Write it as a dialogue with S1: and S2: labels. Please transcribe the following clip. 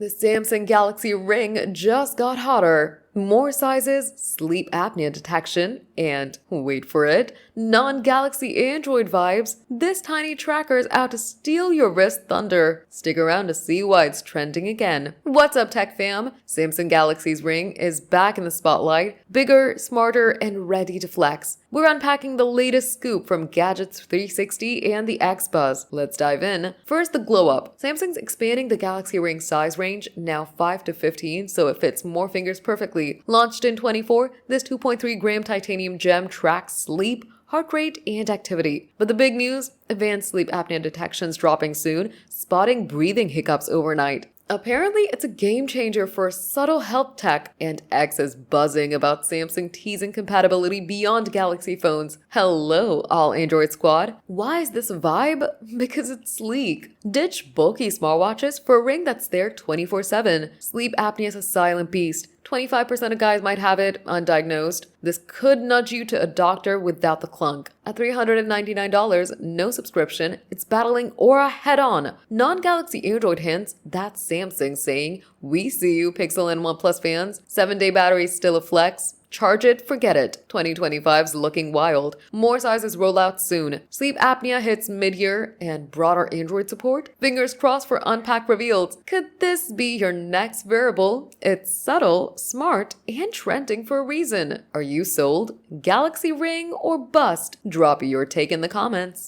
S1: The Samsung Galaxy Ring just got hotter. More sizes, sleep apnea detection, and, wait for it, non-Galaxy Android vibes. This tiny tracker's out to steal your wrist thunder. Stick around to see why it's trending again. What's up, tech fam? Samsung Galaxy's Ring is back in the spotlight, bigger, smarter, and ready to flex. We're unpacking the latest scoop from Gadgets 360 and the X-Buzz. Let's dive in. First, the glow up. Samsung's expanding the Galaxy Ring size range, now 5 to 15, so it fits more fingers perfectly. Launched in 24, this 2.3-gram titanium gem tracks sleep, heart rate, and activity. But the big news? Advanced sleep apnea detection's dropping soon, spotting breathing hiccups overnight. Apparently, it's a game changer for subtle health tech, and X is buzzing about Samsung teasing compatibility beyond Galaxy phones. Hello, all Android squad. Why is this a vibe? Because it's sleek. Ditch bulky smartwatches for a ring that's there 24/7. Sleep apnea is a silent beast. 25% of guys might have it undiagnosed. This could nudge you to a doctor without the clunk. At $399, no subscription, it's battling Aura head-on. Non-Galaxy Android hints, that's Samsung saying, "We see you, Pixel and OnePlus fans. 7-day battery still a flex. Charge it, forget it. 2025's looking wild. More sizes roll out soon. Sleep apnea hits mid-year and broader Android support. Fingers crossed for unpacked reveals. Could this be your next wearable? It's subtle, smart, and trending for a reason. Are you sold? Galaxy Ring or bust? Drop your take in the comments.